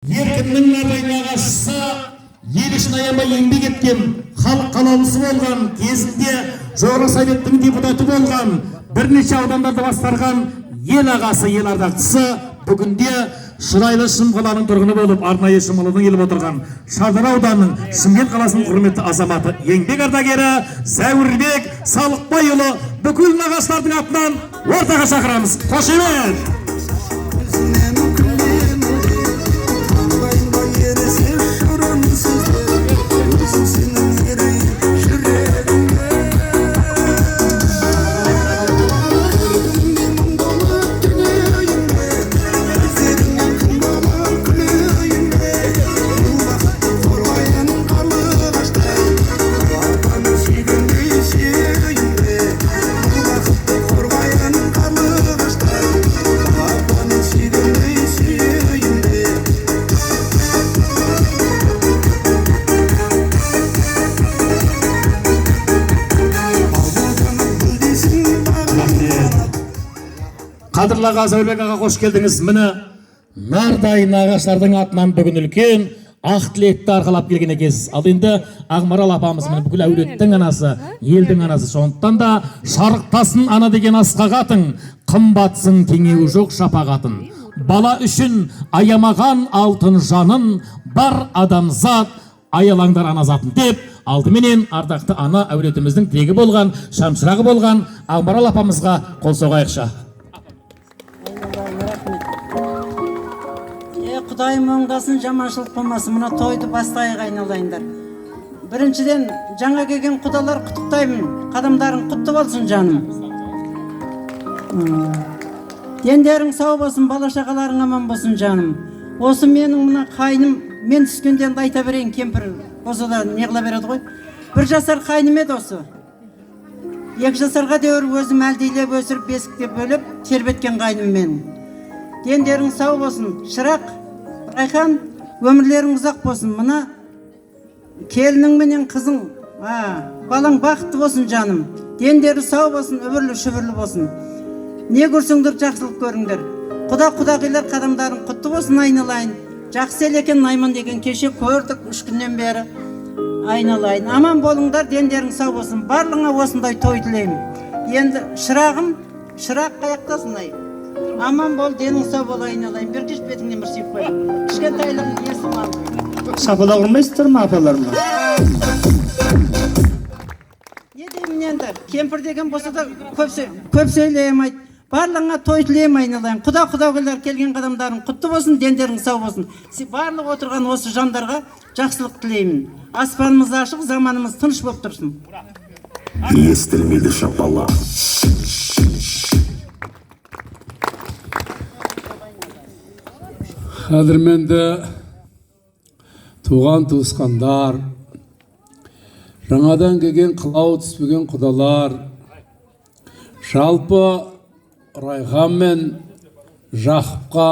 еркіннің нағайын ағашысы, ел үшін аямай еңбек еткен, халық қалаулысы болған, кезінде жоғарғы советтің депутаты болған, бірнеше аудандарды басқарған ел ағасы, ел ардақтысы, бүгінде Шырайлы Шым қаланың тұрғыны болып, арнайы шымылының еліп отырған Шардара ауданының Шымкент қаласының құрметті азаматы, еңбек ардагері Зәуірбек Салықбайұлы бүкіл нағашылардың атынан ортаға шақырамыз. Қошемет! Қадірлі аға, Зәуірбек аға, қош келдіңіз. Міне нардай нағашылардың атынан бүгін үлкен ақ тілекті арқалап келген екенсіз. Ал енді Ақмарал апамыз міне бүкіл әулеттің анасы, елдің анасы. Сондықтан да шарықтасын ана деген асқақ атың, қымбатсың теңеуі жоқ шапағатын. Бала үшін аямаған алтын жанын, бар адамзат аялаңдар ана затын деп, алдыменен ардақты ана әулетіміздің тегі болған, шамшырағы болған Ақмарал апамызға қол соғайықшы. Құдайым оңдасын, жаманшылық болмасын. Мына тойды бастайық айналайындар. Біріншіден, жаңа келген құдалар құттықтаймын. Қадамдарың құтты болсын жаным. Дендерің сау болсын, бала шағаларың аман болсын жаным. Осы менің мына қайным, мен түскенден айта берейін, кемпір осы да неғыла береді ғой. 1 жасар қайным еді осы. 2 жасарға деуір өзім әлдейлеп өсіріп бесікте бөліп тербеткен қайным мен. Дендерің сау болсын, Шырақ, Райхан, өмірлерің ұзақ болсын. Мына келінің менен қызың, балаң бақытты болсын жаным. Дендері сау болсын, өбірлі шүбірлі болсын. Не көрсіңдір, жақсылық көріңдер. Құда-құдағилар қадамдарың құтты болсын айналайын. Жақсы екен Найман деген кеше көрдік 3 күннен бері. Айналайын. Аман болыңдар, дендерің сау болсын. Барлығыңа осындай той тілеймін. Енді Шырағым, Шырақ қаяқтасын ай. Аман бол, денің сау бол айналайын. Bir кеш бетіңнен бір сүйіп қой. Кішкентайлығын есім ал. Шапалақ ұрмайсыздар ма апаларыма? Не деймін енді? Кемпір деген болса да көп сөйлеймейді. Барлығыңа той тілеймін айналайын. Құда-құдағилар келген қадамдарың құтты болсын, дендерің сау болсын. Барлық отырған осы жандарға жақсылық тілеймін. Аспанымыз ашық, заманымыз тыныш болып тұрсын. Естілмейді шапалақ. Қадірменді туған туысқандар, жаңадан келген қылау түспеген құдалар, жалпы Райхан мен Жақыпқа,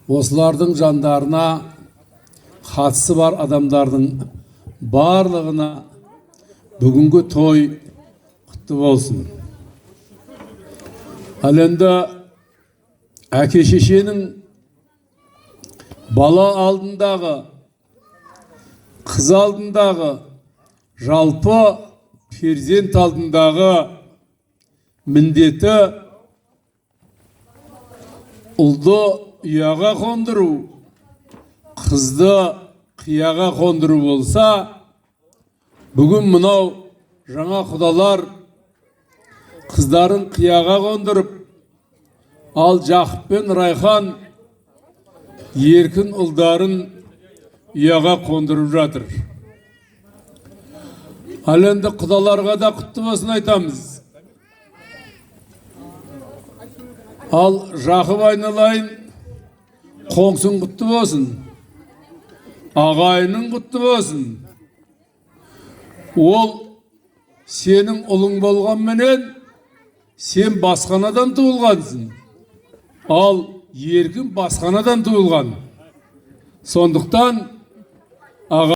осылардың жандарына қатысы бар адамдардың барлығына бүгінгі той құтты болсын. Ал енді әке шешенің бала алдындағы, қыз алдындағы, жалпы перзент алдындағы міндеті ұлды ұяға қондыру, қызды қияға қондыру болса, бүгін мынау жаңа құдалар қыздарын қияға қондырып, ал Жақып пен Райхан еркін ұлдарын ұяға қондырып жатыр. Ал енді құдаларға да құтты болсын айтамыз. Ал Жақып айналайын, қоңсың құтты болсын, ағайының құтты болсын. Ол сенің ұлың болғанменен сен басқанадан туылғансың. Ал еркін басқанадан туылған. Сондықтан